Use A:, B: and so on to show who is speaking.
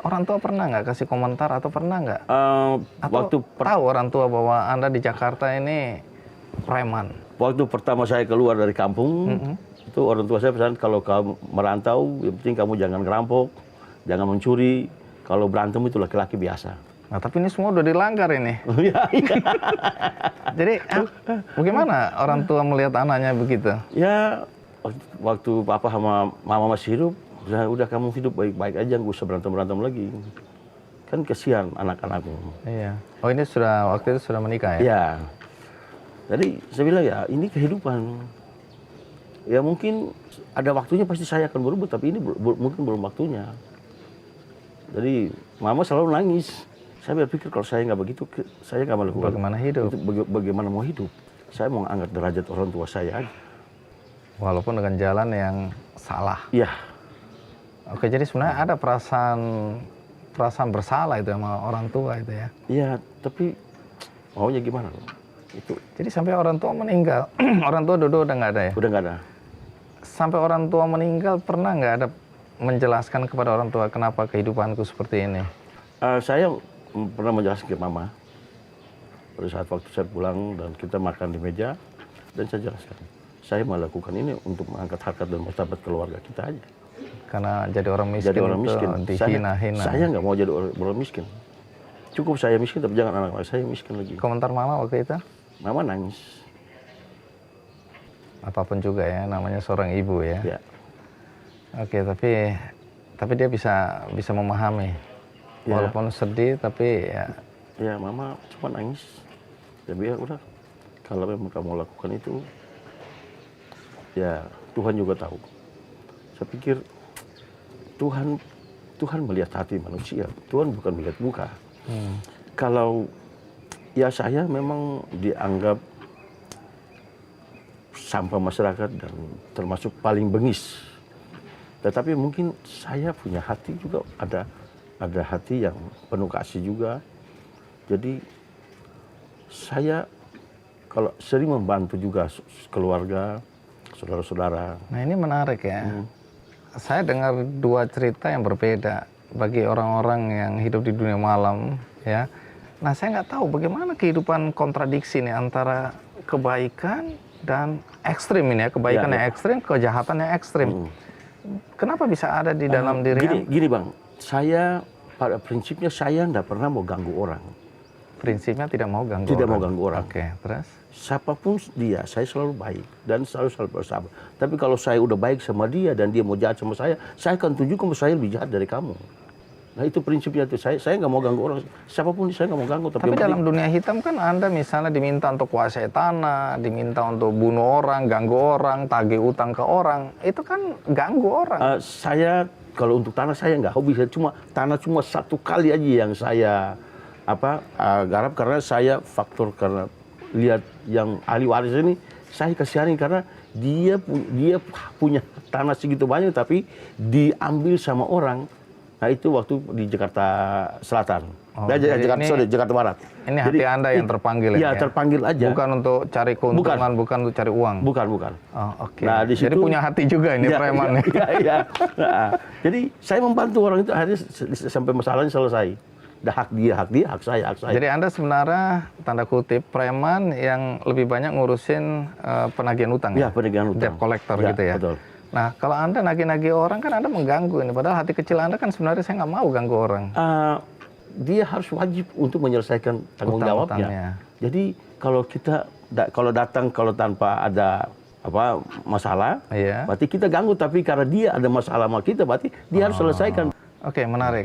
A: Orang tua pernah nggak kasih komentar atau pernah nggak? Atau
B: Waktu
A: tahu orang tua bahwa Anda di Jakarta ini preman?
B: waktu pertama saya keluar dari kampung, itu orang tua saya pesan kalau kamu merantau, yang penting kamu jangan ngerampok, jangan mencuri, kalau berantem itu laki-laki biasa.
A: Nah, tapi ini semua udah dilanggar ini.
B: Iya, iya.
A: Jadi bagaimana orang tua melihat anaknya begitu?
B: Ya, waktu papa sama mama masih hidup, udah kamu hidup baik-baik aja, nggak usah berantem-berantem lagi. Kan kesian anak-anakmu.
A: Iya. Oh, ini waktu itu sudah menikah ya?
B: Iya. Jadi saya bilang ya ini kehidupan. Ya mungkin ada waktunya pasti saya akan berubah, tapi ini mungkin belum waktunya. Jadi mama selalu nangis. Saya berpikir kalau saya nggak begitu, saya nggak melakukan.
A: Bagaimana hidup?
B: Bagaimana mau hidup? Saya mau angkat derajat orang tua saya aja.
A: Walaupun dengan jalan yang salah.
B: Iya.
A: Oke, jadi sebenarnya ada perasaan bersalah itu sama orang tua itu ya?
B: Iya, tapi maunya gimana? Itu.
A: Jadi sampai orang tua meninggal, orang tua udah nggak ada ya?
B: Udah nggak ada.
A: Sampai orang tua meninggal pernah nggak ada menjelaskan kepada orang tua kenapa kehidupanku seperti ini?
B: Saya pernah menjelaskan ke mama pada saat waktu saya pulang dan kita makan di meja, dan saya jelaskan saya melakukan ini untuk mengangkat harkat dan martabat keluarga kita aja.
A: Karena jadi orang miskin, dihina-hina.
B: Saya nggak mau jadi orang miskin. Cukup saya miskin, tapi jangan anak-anak saya miskin lagi.
A: Komentar mama waktu itu?
B: Mama nangis.
A: Apapun juga ya, namanya seorang ibu ya.
B: Ya.
A: Oke, tapi dia bisa memahami.
B: Ya.
A: Walaupun sedih, tapi ya.
B: Ya, mama cuma nangis. Ya biar udah. Kalau memang kamu lakukan itu, ya Tuhan juga tahu. Saya pikir Tuhan melihat hati manusia. Tuhan bukan melihat muka. Kalau ya saya memang dianggap sampah masyarakat dan termasuk paling bengis. Tetapi mungkin saya punya hati juga, ada hati yang penuh kasih juga. Jadi saya kalau sering membantu juga keluarga, saudara-saudara.
A: Nah, ini menarik ya. Saya dengar dua cerita yang berbeda bagi orang-orang yang hidup di dunia malam ya. Nah, saya nggak tahu bagaimana kehidupan kontradiksi nih antara kebaikan dan ekstrim ini ya. Kebaikan yang ekstrim, kejahatan yang ekstrim. Kenapa bisa ada di dalam diri?
B: Gini Bang, saya pada prinsipnya saya nggak pernah mau ganggu orang.
A: Prinsipnya tidak mau ganggu
B: Tidak
A: orang.
B: mau ganggu orang.
A: Oke, terus?
B: Siapapun dia, saya selalu baik dan selalu bersahabat. Tapi kalau saya udah baik sama dia dan dia mau jahat sama saya akan tunjukkan bahwa saya lebih jahat dari kamu. Nah itu prinsipnya tuh, saya nggak mau ganggu orang. Siapapun saya nggak mau ganggu.
A: Tapi dalam dunia hitam kan Anda misalnya diminta untuk kuasai tanah, diminta untuk bunuh orang, ganggu orang, tagih utang ke orang. Itu kan ganggu orang.
B: Saya kalau untuk tanah saya nggak hobi. Tanah cuma satu kali aja yang saya garap, karena saya faktor karena lihat yang ahli waris ini, saya kasihanin karena dia punya tanah segitu banyak tapi diambil sama orang. Nah itu waktu di Jakarta Selatan, Jakarta Barat.
A: Ini hati Anda yang terpanggil
B: ya? Terpanggil aja.
A: Bukan untuk cari keuntungan, bukan untuk cari uang.
B: Bukan.
A: Oh, oke.
B: Nah,
A: jadi punya hati juga ini preman.
B: Iya. Nah, jadi saya membantu orang itu akhirnya sampai masalahnya selesai. Dah hak dia, hak saya.
A: Jadi Anda sebenarnya tanda kutip preman yang lebih banyak ngurusin penagihan utang.
B: Ya, penagihan utang.
A: Debt collector
B: ya,
A: gitu ya.
B: Betul.
A: Nah, kalau Anda nagih-nagih orang kan Anda mengganggu ini. Padahal hati kecil Anda kan sebenarnya saya nggak mau ganggu orang.
B: Dia harus wajib untuk menyelesaikan tanggung jawabnya. Jadi kalau datang tanpa ada masalah, berarti kita ganggu. Tapi karena dia ada masalah sama kita, berarti dia harus selesaikan.
A: Oke, menarik.